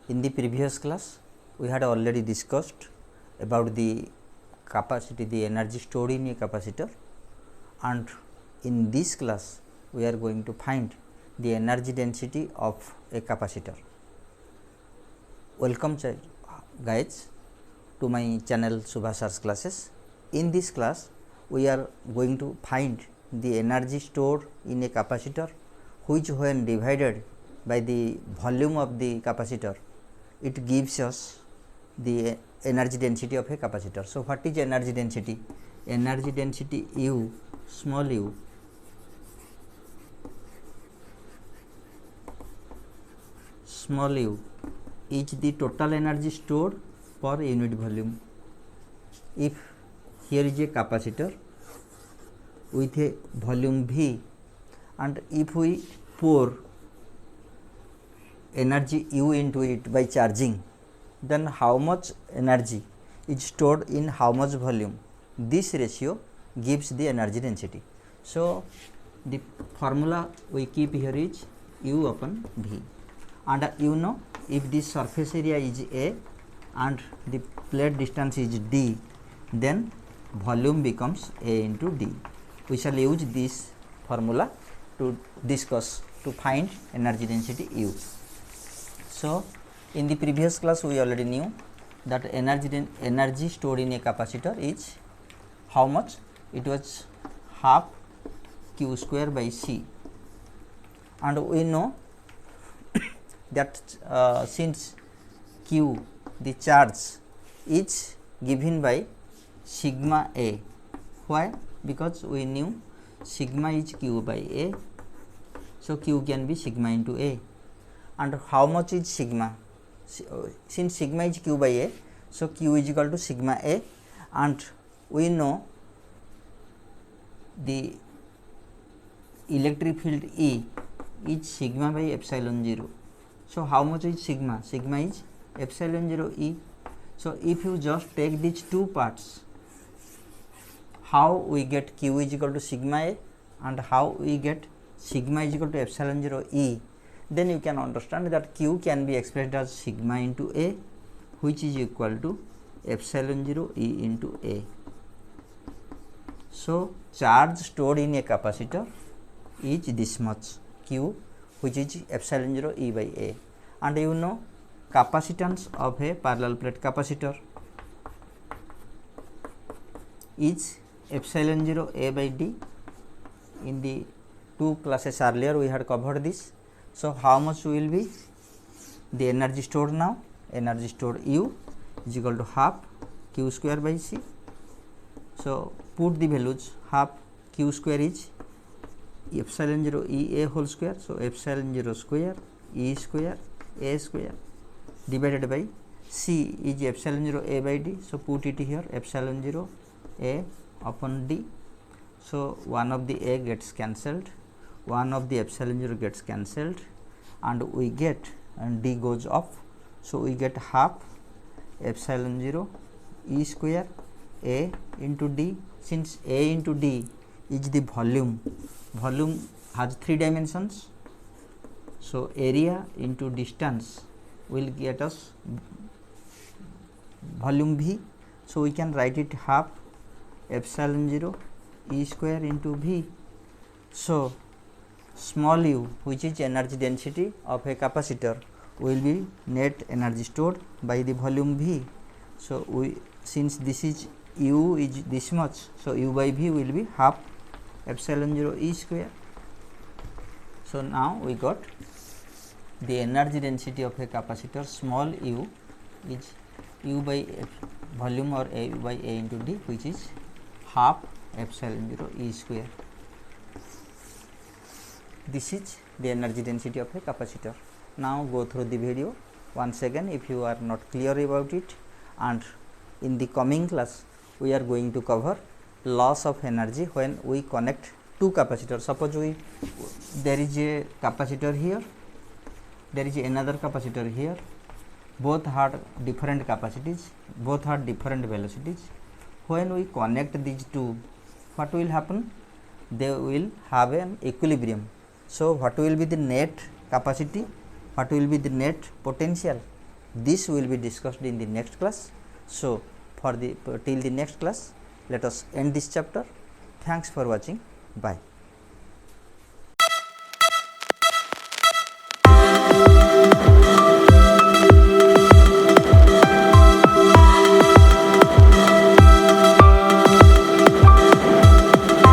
In the previous class, we had already discussed about the capacity, the energy stored in a capacitor, and in this class we are going to find the energy density of a capacitor. Welcome guys to my channel Subhasar's classes. In this class we are going to find the energy stored in a capacitor, which when divided by the volume of the capacitor, it gives us the energy density of a capacitor. So, what is energy density? Energy density U, small u, is the total energy stored per unit volume. If here is a capacitor with a volume V, and if we pour energy U into it by charging, then how much energy is stored in how much volume? This ratio gives the energy density. So, the formula we keep here is U upon V, and you know, if this surface area is A and the plate distance is D, then volume becomes A into D. We shall use this formula to discuss, to find energy density U. So, in the previous class we already knew that energy stored in a capacitor is how much? It was half Q square by C, and we know that since Q, the charge, is given by sigma A. Why? Because we knew sigma is Q by A, so Q can be sigma into A. And how much is sigma? Since sigma is Q by A, so Q is equal to sigma A, and we know the electric field E is sigma by epsilon 0. So, how much is sigma? Sigma is epsilon 0 E. So, if you just take these two parts, how we get Q is equal to sigma A and how we get sigma is equal to epsilon 0 E, then you can understand that Q can be expressed as sigma into A, which is equal to epsilon 0 E into A. So, charge stored in a capacitor is this much Q, which is epsilon 0 E by A, and you know capacitance of a parallel plate capacitor is epsilon 0 A by D. In the two classes earlier we had covered this. So, how much will be the energy stored now? Energy stored U is equal to half Q square by C. So, put the values. Half Q square is epsilon 0 E A whole square. So, epsilon 0 square E square A square divided by C is epsilon 0 A by D. So, put it here, epsilon 0 A upon D. So, one of the A gets cancelled, one of the epsilon 0 gets cancelled, and we get, and D goes off. So, we get half epsilon 0 E square A into D. Since A into D is the volume, volume has 3 dimensions. So, area into distance will get us volume V. So, we can write it half epsilon 0 E square into V. So, small u, which is energy density of a capacitor, will be net energy stored by the volume V. So, since this is U is this much, so U by V will be half epsilon 0 E square. So, now we got the energy density of a capacitor, small u is U by volume or A by A into D, which is half epsilon 0 E square. This is the energy density of a capacitor. Now, go through the video once again if you are not clear about it, and in the coming class we are going to cover loss of energy when we connect two capacitors. Suppose there is a capacitor here, there is another capacitor here, both had different capacities, both had different velocities. When we connect these two, what will happen? They will have an equilibrium. So, what will be the net capacity? What will be the net potential? This will be discussed in the next class. So for the till the next class, let us end this chapter. Thanks for watching. Bye.